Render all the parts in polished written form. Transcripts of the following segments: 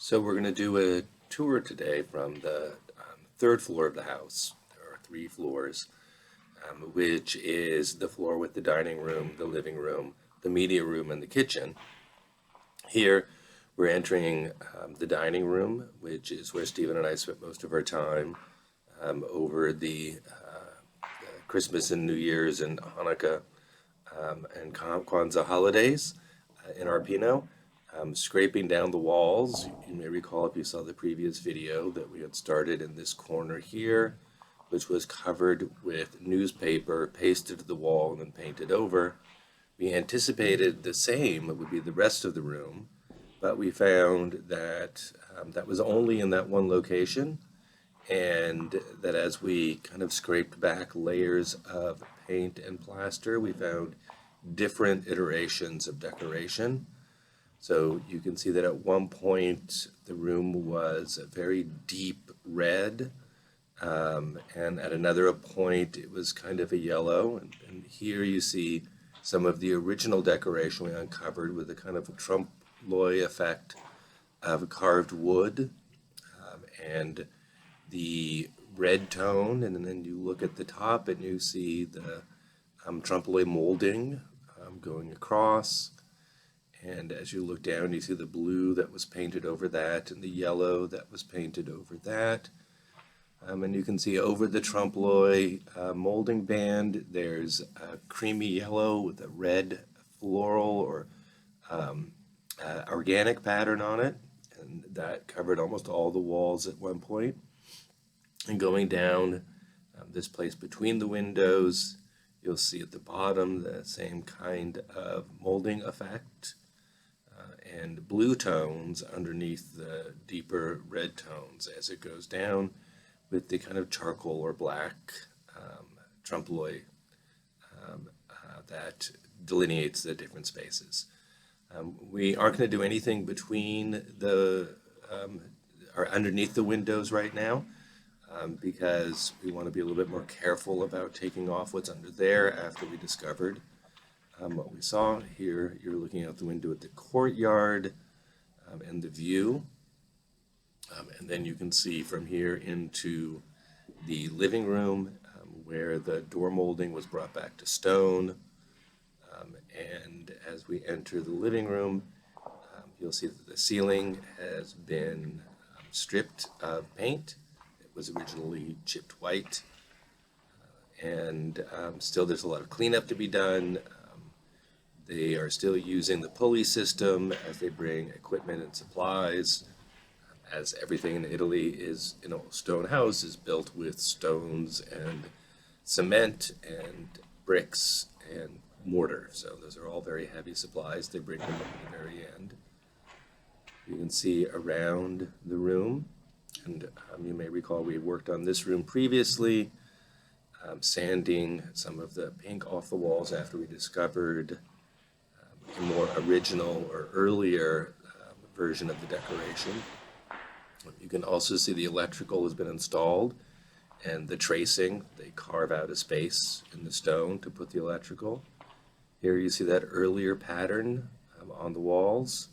So we're going to do a tour today from the third floor of the house. There are three floors, which is the floor with the dining room, the living room, the media room, and the kitchen. Here, we're entering the dining room, which is where Stephen and I spent most of our time over the Christmas and New Year's and Hanukkah and Kwanzaa holidays in Arpino. Scraping down the walls. You may recall if you saw the previous video that we had started in this corner here, which was covered with newspaper pasted to the wall and then painted over. We anticipated the same would be the rest of the room, but we found that that was only in that one location, and that as we kind of scraped back layers of paint and plaster, we found different iterations of decoration. So you can see that at one point the room was a very deep red, and at another point it was kind of a yellow. And here you see some of the original decoration we uncovered with a kind of a trompe l'oeil effect of carved wood, and the red tone. And then you look at the top and you see the trompe l'oeil molding going across. And as you look down, you see the blue that was painted over that and the yellow that was painted over that. And you can see over the trompe l'oeil molding band, there's a creamy yellow with a red floral or organic pattern on it. And that covered almost all the walls at one point. And going down this place between the windows, you'll see at the bottom the same kind of molding effect. And blue tones underneath the deeper red tones as it goes down with the kind of charcoal or black trompe l'oeil that delineates the different spaces. We aren't going to do anything between the or underneath the windows right now because we want to be a little bit more careful about taking off what's under there after we discovered what we saw. Here you're looking out the window at the courtyard and the view, and then you can see from here into the living room where the door molding was brought back to stone. And as we enter the living room, you'll see that the ceiling has been stripped of paint. It was originally chipped white, and still there's a lot of cleanup to be done. They are still using the pulley system as they bring equipment and supplies, as everything in Italy is, stone house is built with stones and cement and bricks and mortar. So those are all very heavy supplies. They bring them at the very end. You can see around the room, and you may recall we worked on this room previously, sanding some of the pink off the walls after we discovered a more original or earlier version of the decoration. You can also see the electrical has been installed, and the tracing, they carve out a space in the stone to put the electrical. Here you see that earlier pattern on the walls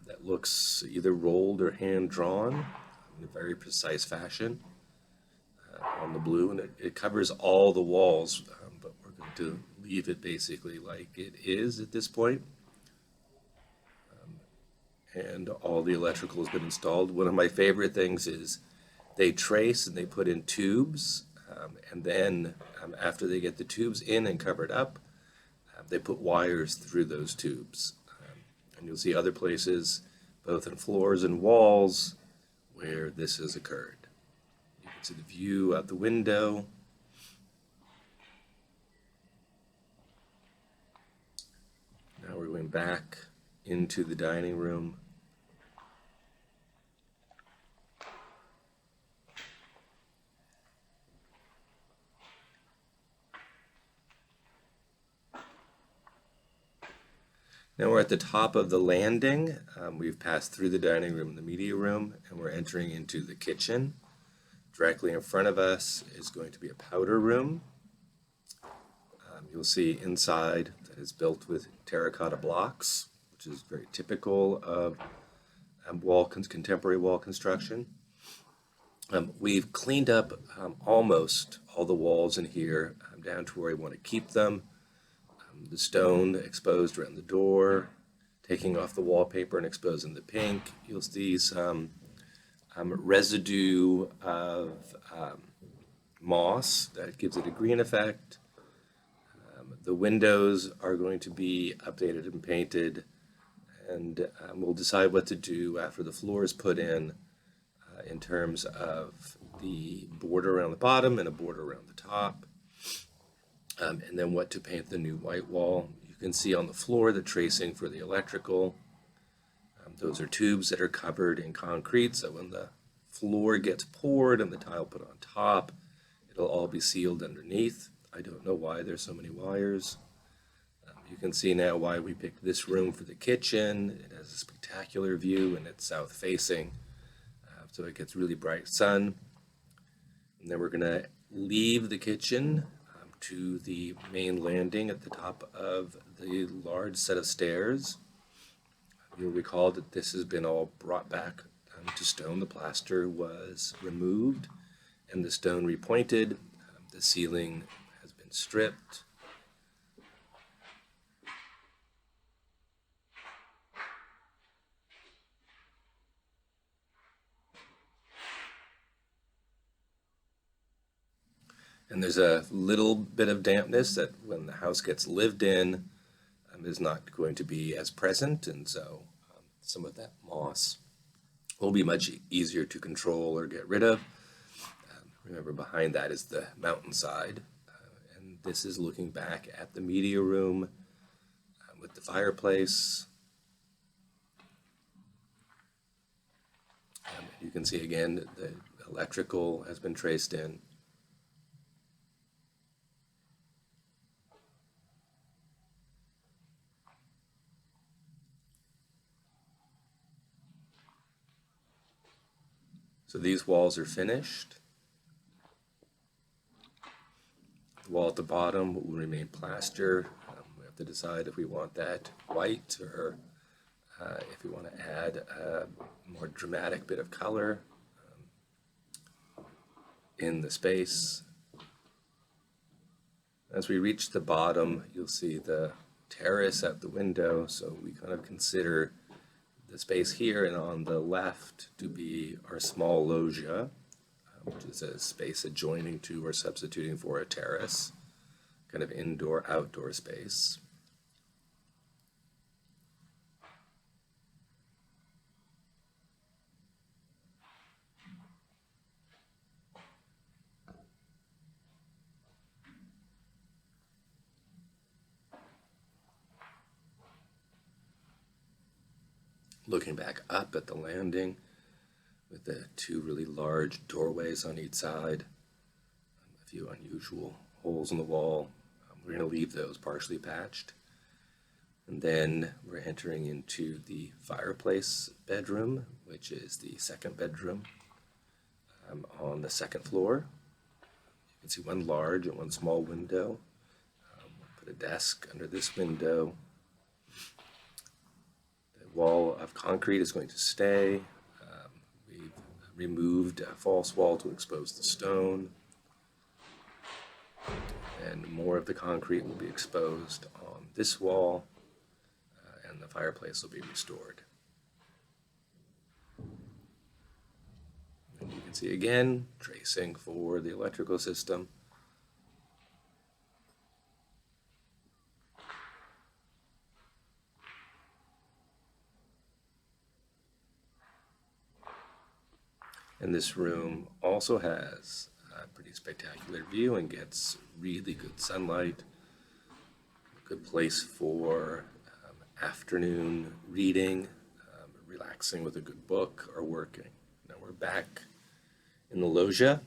that looks either rolled or hand-drawn in a very precise fashion on the blue, and it covers all the walls, but we're going to leave it basically like it is at this point. And all the electrical has been installed. One of my favorite things is they trace and they put in tubes, and then after they get the tubes in and covered up, they put wires through those tubes. And you'll see other places, both in floors and walls, where this has occurred. You can see the view out the window. Now we're going back into the dining room. Now we're at the top of the landing. We've passed through the dining room and the media room, and we're entering into the kitchen. Directly in front of us is going to be a powder room. You'll see inside that is built with terracotta blocks, which is very typical of contemporary wall construction. We've cleaned up almost all the walls in here down to where we want to keep them. The stone exposed around the door, taking off the wallpaper and exposing the pink. You'll see some residue of moss that gives it a green effect. The windows are going to be updated and painted, and we'll decide what to do after the floor is put in terms of the border around the bottom and a border around the top, and then what to paint the new white wall. You can see on the floor the tracing for the electrical. Those are tubes that are covered in concrete, so when the floor gets poured and the tile put on top, it'll all be sealed underneath. I don't know why there's so many wires. You can see now why we picked this room for the kitchen. It has a spectacular view and it's south facing, so it gets really bright sun. And then we're going to leave the kitchen to the main landing at the top of the large set of stairs. You'll recall that this has been all brought back to stone. The plaster was removed and the stone repointed. The ceiling has been stripped. And there's a little bit of dampness that when the house gets lived in is not going to be as present, and so some of that moss will be much easier to control or get rid of. Remember, behind that is the mountainside, and this is looking back at the media room with the fireplace. You can see again the electrical has been traced in. So these walls are finished. The wall at the bottom will remain plaster. We have to decide if we want that white or if we want to add a more dramatic bit of color in the space. As we reach the bottom, you'll see the terrace at the window, so we kind of consider the space here and on the left to be our small loggia, which is a space adjoining to or substituting for a terrace, kind of indoor-outdoor space. Looking back up at the landing with the two really large doorways on each side, a few unusual holes in the wall. We're going to leave those partially patched. And then we're entering into the fireplace bedroom, which is the second bedroom on the second floor. You can see one large and one small window. We'll put a desk under this window. Wall of concrete is going to stay. We've removed a false wall to expose the stone. And more of the concrete will be exposed on this wall, and the fireplace will be restored. And you can see again, tracing for the electrical system. And this room also has a pretty spectacular view and gets really good sunlight. A good place for afternoon reading, relaxing with a good book, or working. Now we're back in the loggia,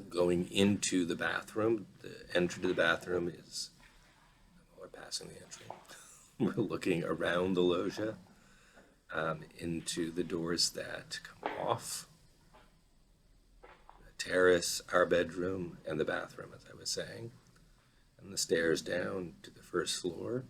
going into the bathroom. The entry to the bathroom is, we're passing the entry. We're looking around the loggia. Into the doors that come off, the terrace, our bedroom, and the bathroom, as I was saying, and the stairs down to the first floor.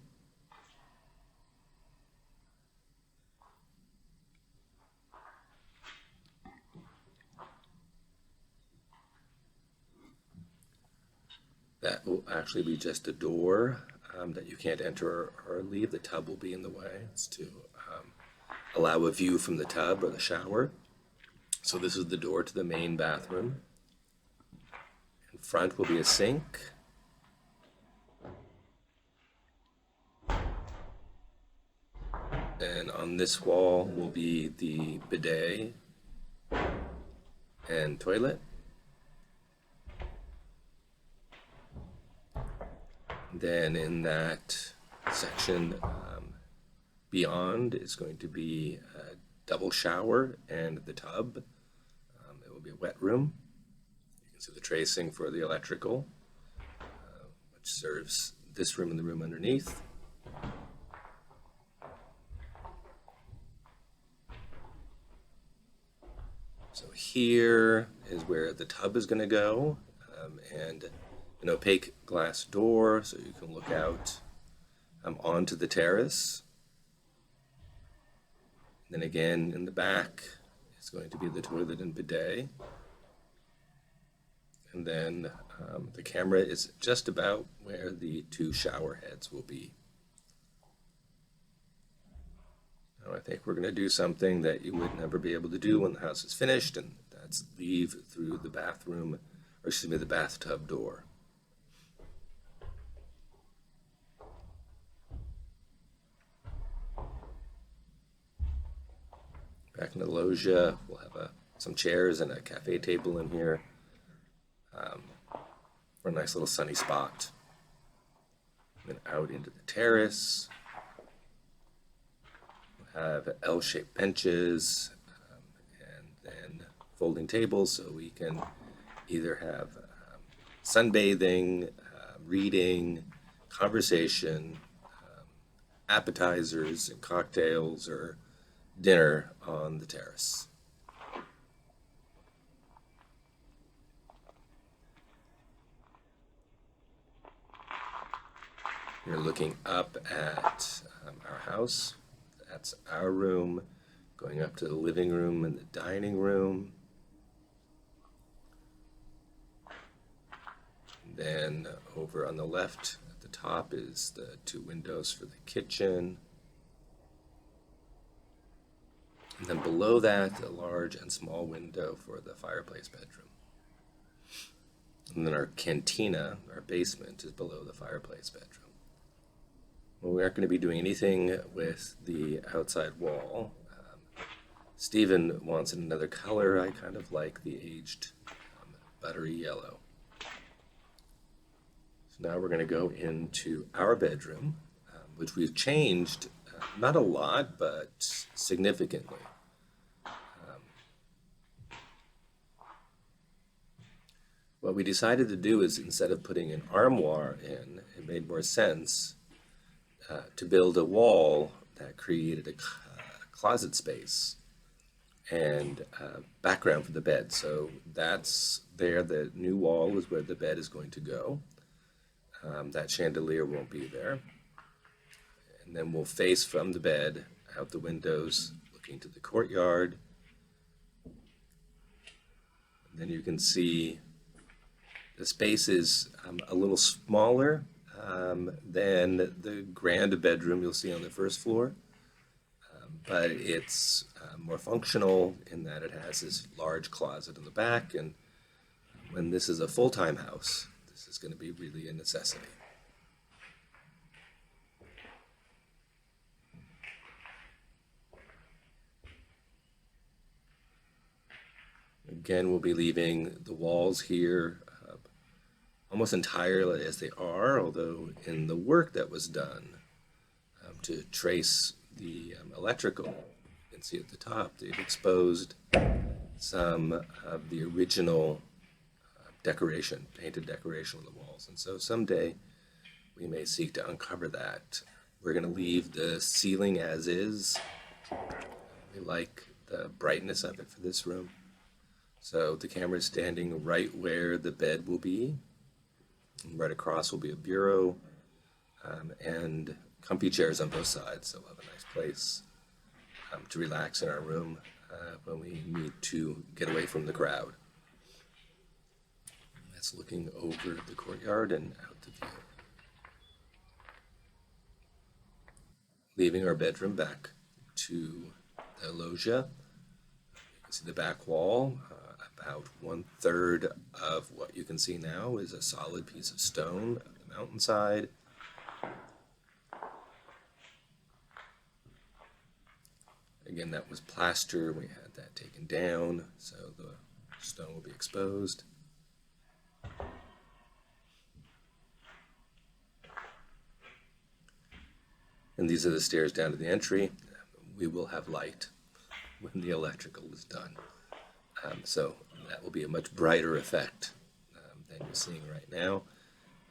That will actually be just a door that you can't enter or leave. The tub will be in the way. It's to allow a view from the tub or the shower. So this is the door to the main bathroom. In front will be a sink. And on this wall will be the bidet and toilet. Then in that section beyond is going to be a double shower and the tub. It will be a wet room. You can see the tracing for the electrical, which serves this room and the room underneath. So here is where the tub is going to go, and an opaque glass door so you can look out onto the terrace. Then again in the back is going to be the toilet and bidet. And then the camera is just about where the two shower heads will be. Now I think we're going to do something that you would never be able to do when the house is finished, and that's leave through the bathroom, or excuse me, the bathtub door. Back in the loggia, we'll have some chairs and a cafe table in here for a nice little sunny spot. And then out into the terrace, we'll have L-shaped benches and then folding tables so we can either have sunbathing, reading, conversation, appetizers and cocktails, or dinner on the terrace. You're looking up at our house. That's our room, going up to the living room and the dining room. Then over on the left at the top is the two windows for the kitchen. And then below that, a large and small window for the fireplace bedroom. And then our cantina, our basement, is below the fireplace bedroom. Well, we aren't going to be doing anything with the outside wall. Stephen wants another color. I kind of like the aged buttery yellow. So now we're going to go into our bedroom, which we've changed, not a lot, but significantly. What we decided to do is, instead of putting an armoire in, it made more sense to build a wall that created a closet space and background for the bed. So that's there. The new wall is where the bed is going to go. That chandelier won't be there. And then we'll face from the bed out the windows looking to the courtyard. And then you can see the space is a little smaller than the grand bedroom you'll see on the first floor, but it's more functional in that it has this large closet in the back, and when this is a full-time house, this is going to be really a necessity. Again, we'll be leaving the walls here almost entirely as they are, although in the work that was done to trace the electrical, you can see at the top, they've exposed some of the original decoration, painted decoration on the walls. And so someday we may seek to uncover that. We're going to leave the ceiling as is. We like the brightness of it for this room. So the camera is standing right where the bed will be. And right across will be a bureau and comfy chairs on both sides. So we'll have a nice place to relax in our room when we need to get away from the crowd. That's looking over the courtyard and out to view. Leaving our bedroom back to the loggia. You can see the back wall. About 1/3 of what you can see now is a solid piece of stone of the mountainside. Again, that was plaster. We had that taken down, so the stone will be exposed. And these are the stairs down to the entry. We will have light when the electrical is done. So that will be a much brighter effect than you're seeing right now.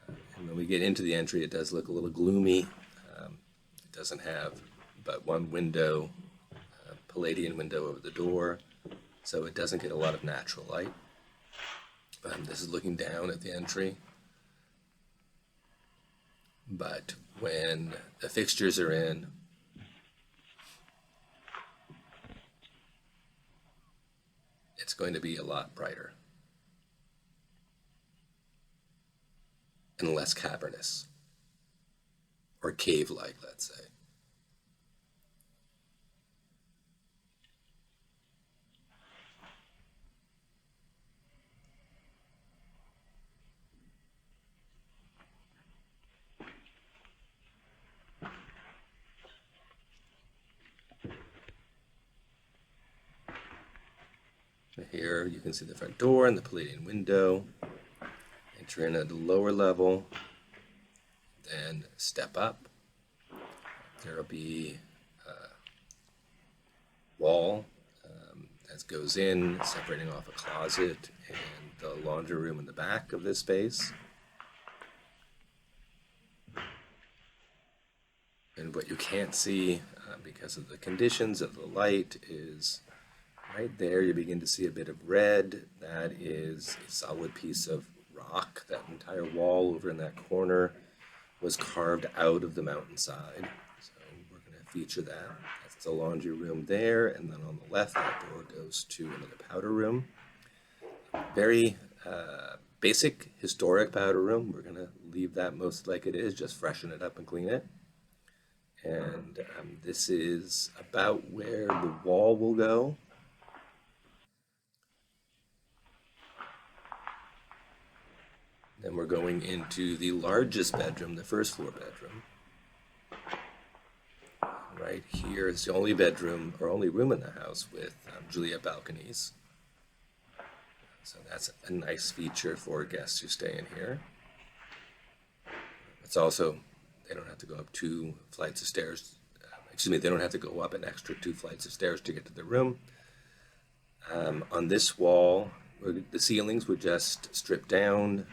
And when we get into the entry, it does look a little gloomy. It doesn't have but one window, Palladian window over the door, so it doesn't get a lot of natural light. This is looking down at the entry. But when the fixtures are in, it's going to be a lot brighter and less cavernous, or cave-like, let's say. Here you can see the front door and the Palladian window. Enter in at the lower level, then step up. There will be a wall that goes in, separating off a closet and the laundry room in the back of this space. And what you can't see because of the conditions of the light is right there. You begin to see a bit of red. That is a solid piece of rock. That entire wall over in that corner was carved out of the mountainside. So we're going to feature that. That's the laundry room there. And then on the left, that door goes to another powder room. Very basic, historic powder room. We're going to leave that most like it is, just freshen it up and clean it. And this is about where the wall will go. Then we're going into the largest bedroom, the first floor bedroom. Right here is the only bedroom or only room in the house with Juliet balconies. So that's a nice feature for guests who stay in here. It's also, they don't have to go up 2 flights of stairs. They don't have to go up an extra 2 flights of stairs to get to the room. On this wall, the ceilings were just stripped down.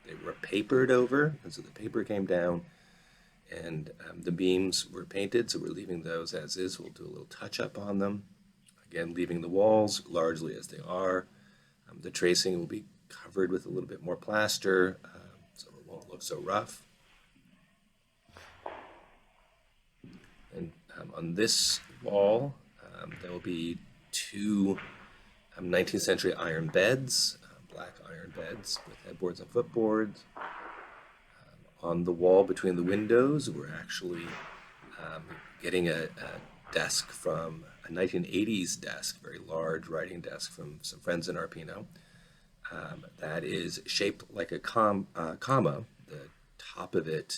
They were papered over, and so the paper came down, and the beams were painted, so we're leaving those as is. We'll do a little touch-up on them. Again, leaving the walls largely as they are. The tracing will be covered with a little bit more plaster, so it won't look so rough. And on this wall, there will be 2 19th century iron beds, black iron beds with headboards and footboards. On the wall between the windows, we're actually getting a desk from a 1980s desk, very large writing desk from some friends in Arpino. That is shaped like a comma. The top of it